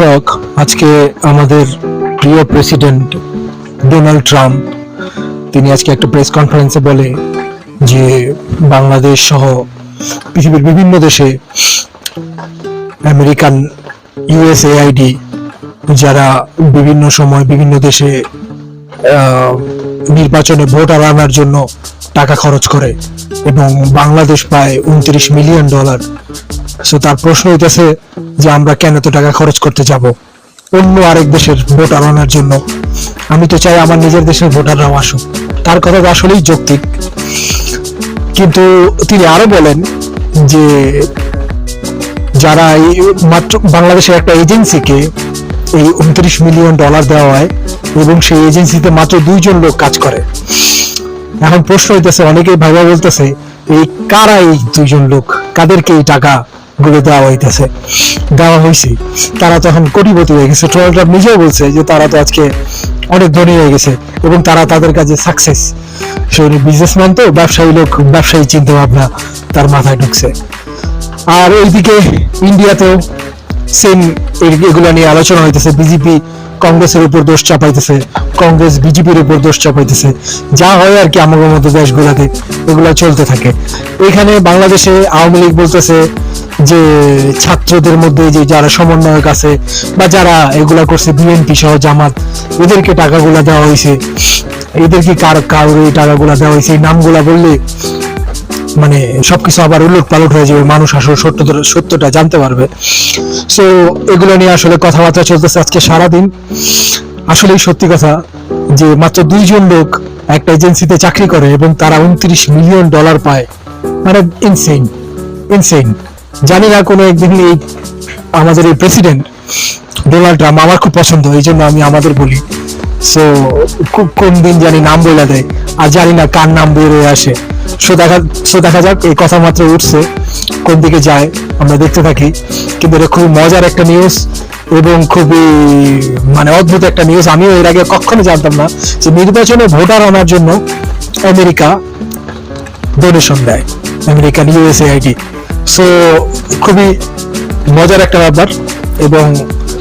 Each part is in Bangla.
দর্শক, আজকে আমাদের প্রিয় প্রেসিডেন্ট ডোনাল্ড ট্রাম্প তিনি আজকে একটা প্রেস কনফারেন্সে বলে যে বাংলাদেশ সহ পৃথিবীর বিভিন্ন দেশে আমেরিকান ইউএসএআইডি যারা বিভিন্ন সময় বিভিন্ন দেশে নির্বাচনে ভোটার আনার জন্য টাকা খরচ করে এবং বাংলাদেশ পায় $29 মিলিয়ন। সো তার প্রশ্ন হইতেছে যে আমরা কেন এত টাকা খরচ করতে যাব অন্য আরেক দেশের ভোটার আনার জন্য। আমি তো চাই আমার নিজের দেশের ভোটাররাও আসুক। তার কথা তো আসলেই যৌক্তিক, কিন্তু তিনি আরো বলেন যে যারা মাত্র বাংলাদেশের একটা এজেন্সিকে এই $29 মিলিয়ন দেওয়া হয় এবং সেই এজেন্সিতে মাত্র 2 জন লোক কাজ করে। এখন প্রশ্ন হইতেছে, অনেকেই ভাইবা বলতেছে এই কারা এই 2 জন লোক, কাদেরকে এই টাকা গুলো দেওয়া হয়েছে। তারা তখন কোটিপতি হয়ে গেছে। ডোনাল্ড ট্রাম্প নিজেও বলছে যে তারা তো আজকে অনেক ধনী হয়ে গেছে এবং তারা তাদের কাছে সাকসেস। সে বিজনেসম্যান, তো ব্যবসায়ী লোক, ব্যবসায়ী চিন্তা ভাবনা তার মাথায় ঢুকছে। আর এইদিকে ইন্ডিয়াতেও সেম এগুলো নিয়ে আলোচনা হইতেছে। বিজেপি কংগ্রেসের উপর দোষ চাপাইতেছে, কংগ্রেস বিজেপির উপর দোষ চাপাইতেছে। যা হয় আর কি আমাদের মতো দেশগুলোতে এগুলো চলতে থাকে। এখানে বাংলাদেশে আওয়ামী লীগ বলতেছে যে ছাত্রদের মধ্যে যে যারা সমন্বয়ক আছে বা যারা এগুলা করছে, বিএনপি সহ জামাত, এদেরকে টাকাগুলা দেওয়া হয়েছে। এদেরকে কারোর এই টাকাগুলা দেওয়া হয়েছে, এই নামগুলা বললে মানে সবকিছু আবার উলট পালট হয়ে যাবে, মানুষ আসলে সত্যটা জানতে পারবে। সো এগুলো নিয়ে আসলে কথাবার্তা চলতেছে আজকে সারাদিন। আসলেই সত্যি কথা যে মাত্র 2 জন লোক একটা এজেন্সিতে চাকরি করে এবং তারা $29 মিলিয়ন পায়, মানে ইনসেইন। জানি না কোনো একদিন এই আমাদের এই প্রেসিডেন্ট ডোনাল্ড ট্রাম্প আমার খুব পছন্দ, এই জন্য আমি আমাদের বলি। সো খুব কোন দিন জানি নাম বলে দেয় আর জানি না কার নাম বের হয়ে আসে। সো দেখা যাক, এই কথা মাত্র উঠছে, কোন দিকে যায় আমরা দেখতে থাকি। কিন্তু এটা খুবই মজার একটা নিউজ এবং খুবই মানে অদ্ভুত একটা নিউজ। আমিও এর আগে কখনো জানতাম না যে নির্বাচনে ভোটার আনার জন্য আমেরিকা ডোনেশন দেয়, আমেরিকান ইউএসএআইডি। সো খুবই মজার একটা ব্যাপার এবং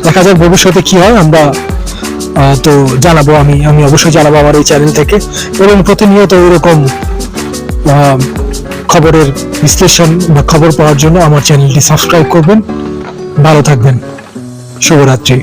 দেখা যাক ভবিষ্যতে কি হয়। আমরা তো জানাবো, আমি অবশ্যই জানাবো আমার এই চ্যানেল থেকে। এবং প্রতিনিয়ত এরকম খবরের বিশ্লেষণ বা খবর পাওয়ার জন্য আমার চ্যানেলটি সাবস্ক্রাইব করবেন। ভালো থাকবেন, শুভরাত্রি।